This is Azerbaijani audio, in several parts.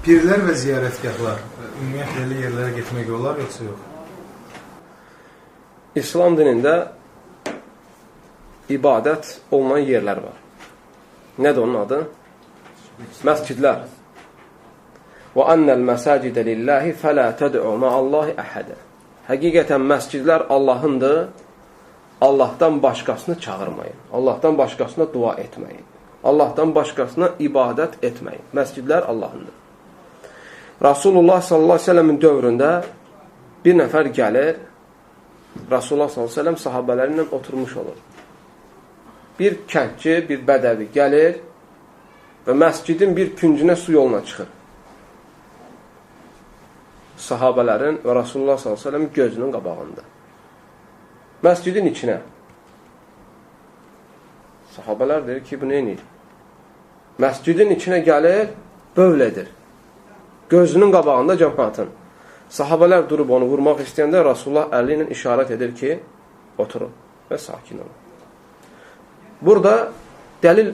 Pirlər və ziyarətgahlar ümumiyyətlə elə yerlərə getmək olar, yoxsa yox? İslam dinində ibadət olunan yerlər var. Nədir onun adı? Məscidlər. Və annəl məsəcidə lillahi fələ təd'u ma'allahi əhədə. Həqiqətən məscidlər Allahındır. Allahdan başqasını çağırmayın. Allahdan başqasına dua etməyin. Allahdan başqasına ibadət etməyin. Məscidlər Allahındır. Rasulullah sallallahu aleyhi ve sellemin dövründə bir nəfər gəlir, Rasulullah sallallahu aleyhi ve sellem sahabələrlə oturmuş olur. Bir kəndçi, bir bədəvi gəlir və məscidin bir küncünə su yoluna çıxır. Sahabələrin və Rasulullah sallallahu aleyhi ve sellem gözünün qabağında. Məscidin içinə. Sahabələr deyir ki, bu neyini? Məscidin içinə gəlir, bövl edir. Gözünün qabağında cəmaatın. Sahabələr durub onu vurmaq istəyəndə Rasulullah əli ilə işarət edir ki, oturun və sakin olun. Burada dəlil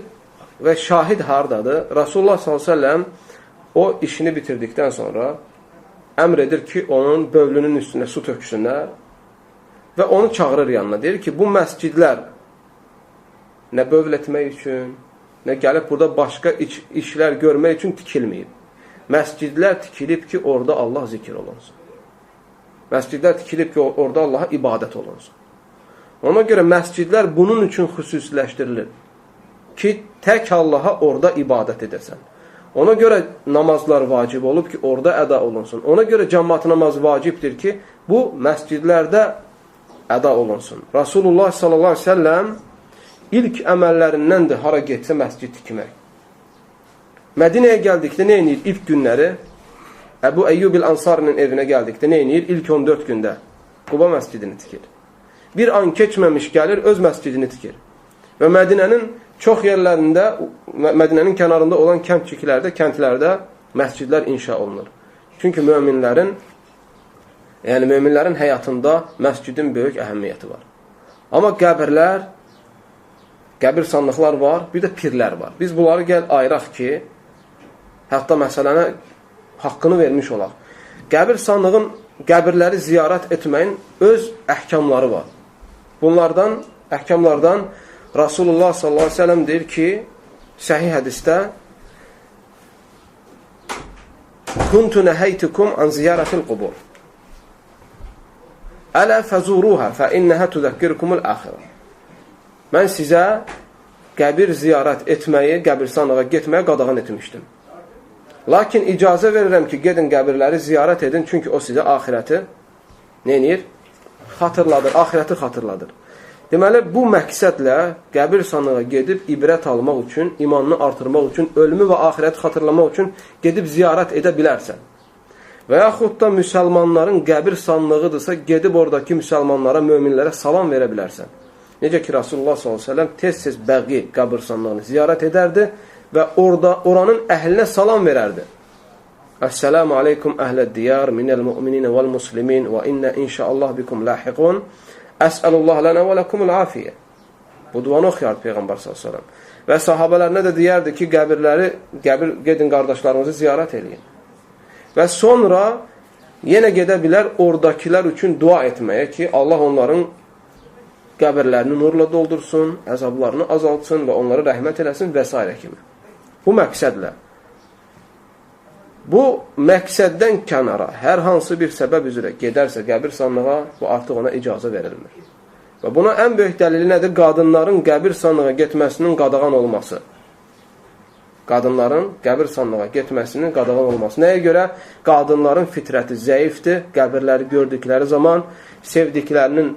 və şahid hardadır? Rasulullah s.ə.v o işini bitirdikdən sonra əmr edir ki, onun bövlünün üstünə su töksünlər və onu çağırır yanına. Deyir ki, bu məscidlər nə bövl etmək üçün, nə gəlib burada başqa işlər görmək üçün tikilməyib. Məscidlər tikilib ki, orada Allah zikr olunsun. Məscidlər tikilib ki, orada Allaha ibadət olunsun. Ona görə məscidlər bunun üçün xüsusiləşdirilir. Ki, tək Allaha orada ibadət edəsən. Ona görə namazlar vacib olub ki, orada əda olunsun. Ona görə cəmaat namaz vacibdir ki, bu məscidlərdə əda olunsun. Rasulullah sallallahu aleyhi ve sellem ilk əməllərindəndir hara getsə məscid tikmək. Mədinəyə gəldikdə nə edir? İlk günləri Əbu Eyyubil Ansarinin evinə gəldikdə nə edir? İlk 14 gündə Quba məscidini tikir. Bir an keçməmiş gəlir, öz məscidini tikir. Və Mədinənin çox yerlərində, Mədinənin kənarında olan kəndlərdə məscidlər inşa olunur. Çünki möminlərin həyatında məscidin böyük əhəmiyyəti var. Amma qəbirlər, qəbirstanlıqlar var, bir də pirlər var. Biz bunları gəl ayıraq ki, hətta məsələnə haqqını vermiş olaq. Qəbirstanlığın qəbirləri ziyarət etməyin öz əhkamları var. Bunlardan, əhkamlardan Rasulullah sallallahu aleyhi ve sellem deyir ki, səhih hədisdə Kuntu nəhəytikum an ziyarətil qubur. Ələ fəzuruha fə innəhə tüzəkkirkumul əxirə. Mən sizə qəbir ziyarət etməyi, qəbirstanlığa getməyə qadağan etmişdim. Lakin icazə verirəm ki, gedin qəbirləri ziyarət edin, çünki o sizə axirəti neyinir? Xatırladır, axirəti xatırladır. Deməli, bu məqsədlə qəbirstanlığa gedib ibrət almaq üçün, imanını artırmaq üçün, ölümü və axirəti xatırlamaq üçün gedib ziyarət edə bilərsən. Və yaxud da müsəlmanların qəbirstanlığıdırsa, gedib oradakı müsəlmanlara, möminlərə salam verə bilərsən. Necə ki, Rasulullah s.ə.v tez-tez Bəqi qəbirstanlığını ziyarət edərdi və oranın əhlinə salam verərdi. Əssəlamu aleykum əhləd diyar minəl mü'mininə vəl muslimin və innə inşaallah bikum lahiqun əsəlullah lənə və ləkumul afiyyə. Bu duanı oxuyar Peyğəmbər s.ə.v. Və sahabələrinə də deyərdi ki, gedin qardaşlarınızı ziyarət edin. Və sonra yenə gedə bilər oradakilər üçün dua etməyə ki, Allah onların qəbirlərini nurla doldursun, əzablarını azaltsın və onları rəhmət eləsin və s. kimi. Bu məqsədlə. Bu məqsəddən kənara hər hansı bir səbəb üzrə gedərsə qəbirstanlığa, bu artıq ona icazə verilmir. Və buna ən böyük dəlili nədir? Qadınların qəbirstanlığa getməsinin qadağan olması. Qadınların qəbirstanlığa getməsinin qadağan olması. Nəyə görə? Qadınların fitrəti zəifdir. Qəbirləri gördükləri zaman, sevdiklərinin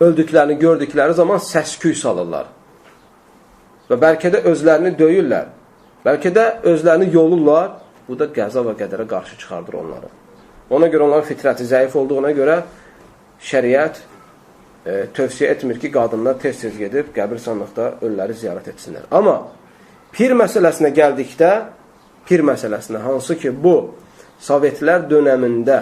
öldüklərini gördükləri zaman səs-küy salırlar. Və bəlkə də özlərini döyürlər. Bəlkə də özlərini yolurlar. Bu da qəza və qədərə qarşı çıxardır onları. Ona görə onların fitrəti zəif olduğuna görə şəriət tövsiyə etmir ki, qadınlar tez-tez gedib qəbirstanlıqda ölüləri ziyarət etsinlər. Amma pir məsələsinə gəldikdə, pir məsələsinə, hansı ki bu Sovetlər dönəmində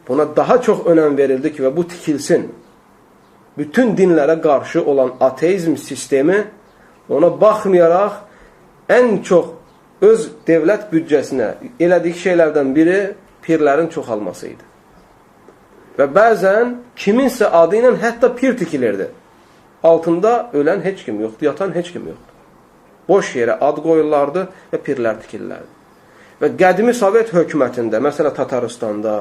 buna daha çox önəm verildi ki, və bu tikilsin. Bütün dinlərə qarşı olan ateizm sistemi ona baxmayaraq ən çox öz devlət büdcəsinə elədiyi şeylərdən biri pirlərin çoxalması idi. Və bəzən kiminsə adı ilə hətta pir tikilirdi. Altında ölən heç kim yoxdur, yatan heç kim yoxdur. Boş yerə ad qoyurlardı və pirlər tikilirlərdi. Və qədimi Sovet hökumətində, məsələn Tataristanda,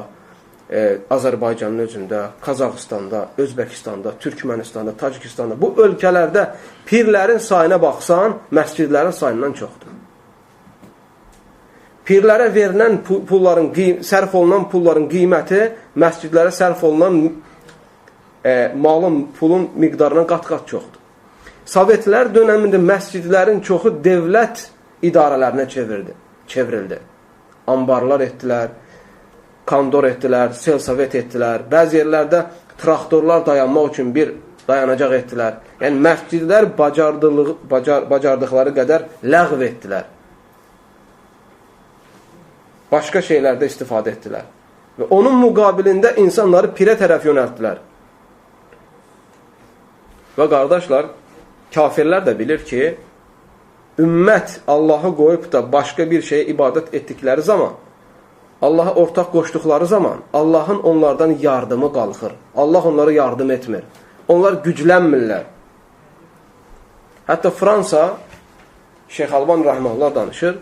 Azərbaycanın özündə, Qazaxıstanda, Özbəkistanda, Türkmənistanda, Tacikistanda, bu ölkələrdə pirlərin sayına baxsan, məscidlərin sayından çoxdur. Pirlərə verilən pulların, sərf olunan pulların qiyməti məscidlərə sərf olunan malın, pulun miqdarına qat-qat çoxdur. Sovetlər dönəmində məscidlərin çoxu devlət idarələrinə çevrildi. Ambarlar etdilər, kondor etdilər, sel-sovet etdilər. Bəzi yerlərdə traktorlar dayanmaq üçün bir dayanacaq etdilər. Yəni məscidlər bacardıqları qədər ləğv etdilər. Başqa şeylərdə istifadə etdilər. Və onun müqabilində insanları pirə tərəf yönəltdilər. Və qardaşlar, kafirlər də bilir ki, ümmət Allahı qoyub da başqa bir şeyə ibadət etdikləri zaman, Allaha ortaq qoşduqları zaman, Allahın onlardan yardımı qalxır. Allah onlara yardım etmir. Onlar güclənmirlər. Hətta Fransa, Şeyx Alban Rəhməllah danışır,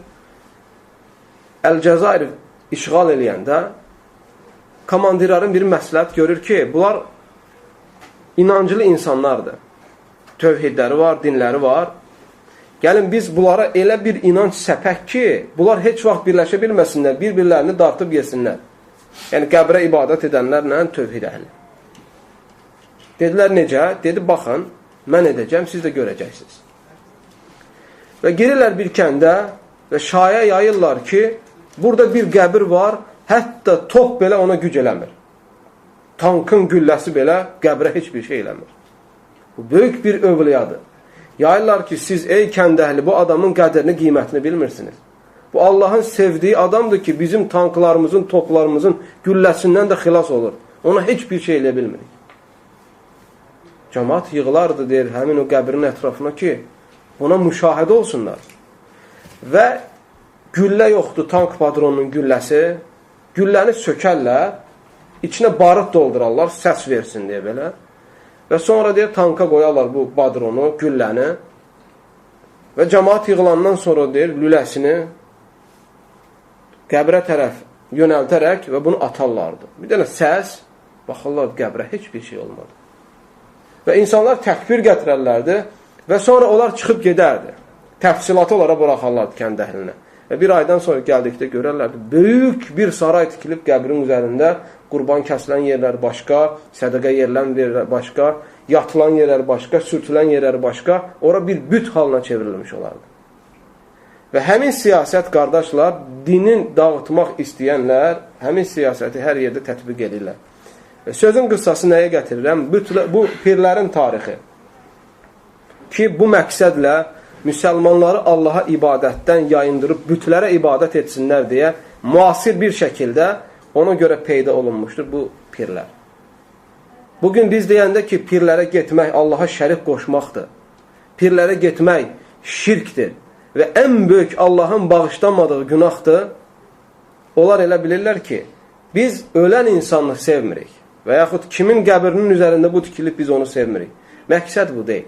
Əl-Cəzair işğal eləyəndə komandirlərin bir məsləhət görür ki, bunlar inancılı insanlardır. Tövhidləri var, dinləri var. Gəlin biz bunlara elə bir inanc səpək ki, bunlar heç vaxt birləşə bilməsinlər, bir-birlərini dartıb yesinlər. Yəni qəbrə ibadət edənlərlə tövhid əhli. Dedilər necə? Dedi, baxın, mən edəcəm, siz də görəcəksiniz. Və girirlər bir kəndə və şaya yayırlar ki, burada bir qəbir var, hətta top belə ona güc eləmir. Tankın gülləsi belə qəbrə heç bir şey eləmir. Bu böyük bir övliyadır. Yayırlar ki, siz ey kənd əhli bu adamın qədrini, qiymətini bilmirsiniz. Bu Allahın sevdiyi adamdır ki, bizim tanklarımızın, toplarımızın gülləsindən də xilas olur. Ona heç bir şey eləyə bilmirik. Cəmaat yığılardı, deyir, həmin o qəbrin ətrafına ki, buna müşahidə olsunlar. Və güllə yoxdur, tank patronunun gülləsi. Gülləni sökərlər, içinə barıt doldurarlar, səs versin deyə belə. Və sonra deyir, tanka qoyarlar bu badronu, gülləni və cəmaat yığılandan sonra deyir, lüləsini qəbrə tərəf yönəltərək və bunu atarlardı. Bir dənə səs, baxırlar qəbrə, heç bir şey olmadı. Və insanlar təkbir gətirərlərdi və sonra onlar çıxıb gedərdi. Təfsilatı onlara buraxarlardı kənd əhlinə. Və bir aydan sonra gəldikdə görərlərdi, böyük bir saray tikilib qəbrin üzərində, qurban kəsilən yerlər başqa, sədəqə yerlən yerlər başqa, yatılan yerlər başqa, sürtülən yerlər başqa, ora bir büt halına çevrilmiş olardı. Və həmin siyasət, qardaşlar, dinin dağıtmaq istəyənlər, həmin siyasəti hər yerdə tətbiq edirlər. Və sözün qıssası nəyə gətirirəm? Bu pirlərin tarixi. Ki, bu məqsədlə müsəlmanları Allaha ibadətdən yayındırıb bütlərə ibadət etsinlər deyə müasir bir şəkildə ona görə peyda olunmuşdur bu pirlər. Bugün biz deyəndə ki, pirlərə getmək Allaha şərik qoşmaqdır. Pirlərə getmək şirkdir və ən böyük Allahın bağışlanmadığı günahdır. Onlar elə bilirlər ki, biz ölən insanı sevmirik və yaxud kimin qəbrinin üzərində bu tikilib biz onu sevmirik. Məqsəd bu deyil.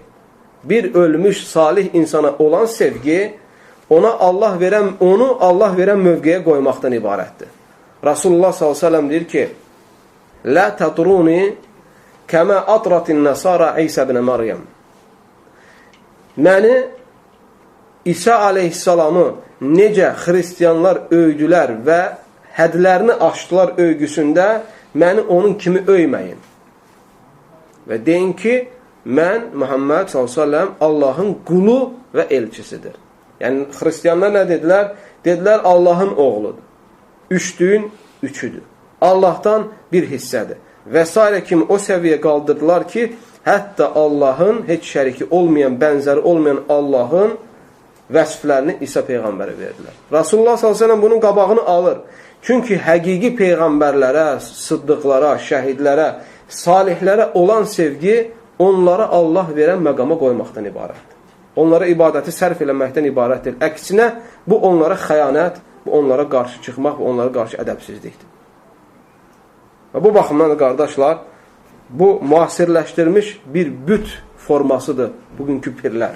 Bir ölmüş salih insana olan sevgi onu Allah verən mövqeyə qoymaqdan ibarətdir. Rasulullah s.ə.v deyir ki, Lə tətruni kəmə atratin nəsara İsə ibn Məryəm. Məni İsa aleyhissalamı necə xristiyanlar övdülər və hədlərini aşdılar övgüsündə məni onun kimi öyməyin. Və deyin ki, mən, Muhammed s.ə.v Allahın qulu və elçisidir. Yəni, xristiyanlar nə dedilər? Dedilər, Allahın oğludur. Üçdüyün üçüdür. Allahdan bir hissədir. Və s. kimi o səviyyə qaldırdılar ki, hətta Allahın heç şəriki olmayan, bənzəri olmayan Allahın vəsflərini İsa Peyğəmbərə verdilər. Rasulullah s.ə.v bunun qabağını alır. Çünki həqiqi Peyğəmbərlərə, sıddıqlara, şəhidlərə, salihlərə olan sevgi onlara Allah verən məqama qoymaqdan ibarətdir. Onlara ibadəti sərf eləməkdən ibarət deyil. Əksinə, bu onlara xəyanət, bu onlara qarşı çıxmaq, bu onlara qarşı ədəbsizlikdir. Və bu baxımdan da qardaşlar, bu müasirləşdirilmiş bir büt formasıdır bugünkü pirlər.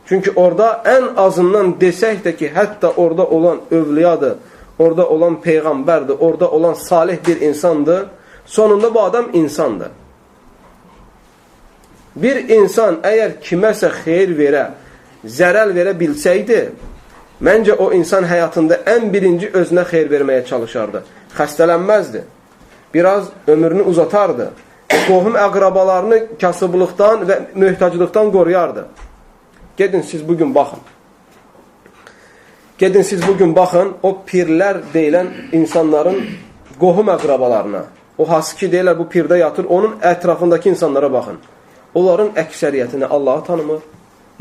Çünki orada ən azından desək də ki, hətta orada olan övliyadır, orada olan peyğəmbərdir, orada olan salih bir insandır, sonunda bu adam insandır. Bir insan əgər kiməsə xeyir verə, zərər verə bilsəydi, məncə o insan həyatında ən birinci özünə xeyir verməyə çalışardı. Xəstələnməzdi. Biraz ömrünü uzatardı. Qohum əqrabalarını kasıblıqdan və möhtaclıqdan qoruyardı. Gedin siz bugün baxın. Gedin siz bugün baxın o pirlər deyilən insanların qohum əqrabalarına. O hansı ki deyirlər bu pirdə yatır, onun ətrafındakı insanlara baxın. Onların əksəriyyəti nə Allahı tanımır,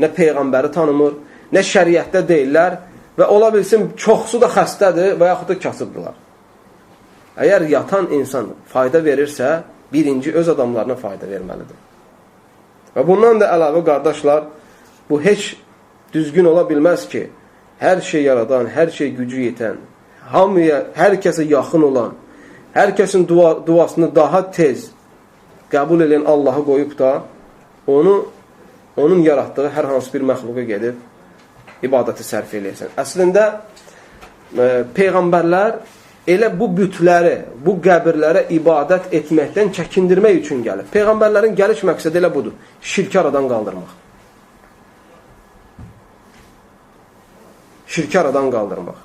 nə Peyğəmbəri tanımır, nə şəriətdə deyirlər və ola bilsin çoxsu da xəstədir və yaxud da kasıbdırlar. Əgər yatan insan fayda verirsə, birinci öz adamlarına fayda verməlidir. Və bundan da əlavə qardaşlar, bu heç düzgün ola bilməz ki, hər şey yaradan, hər şey gücü yetən, hamıya, hər kəsə yaxın olan, hər kəsin duasını daha tez qəbul edən Allahı qoyub da, onun yaratdığı hər hansı bir məxluqa gedib ibadəti sərf eləyəsən. Əslində, Peyğəmbərlər elə bu bütləri, bu qəbirlərə ibadət etməkdən çəkindirmək üçün gəlir. Peyğəmbərlərin gəliş məqsədi elə budur, şirki aradan qaldırmaq. Şirki aradan qaldırmaq.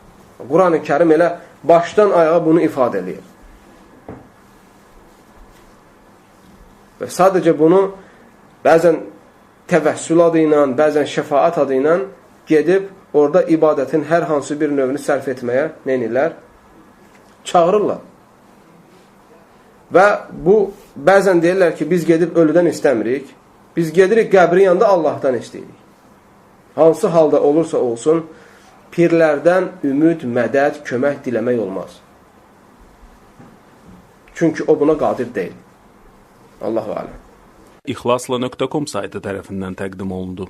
Quran-ı Kərim elə başdan ayağa bunu ifadə edir. Və sadəcə bunu bəzən təvəssül adı ilə, bəzən şəfaət adı ilə gedib orada ibadətin hər hansı bir növünü sərf etməyə nə edirlər? Çağırırlar. Və bu, bəzən deyirlər ki, biz gedib ölüdən istəmirik, biz gedirik qəbrin yanında Allahdan istəyirik. Hansı halda olursa olsun, pirlərdən ümid, mədəd, kömək diləmək olmaz. Çünki o buna qadir deyil. Allahu aləm. İxlasla.com saytı tərəfindən təqdim olundu.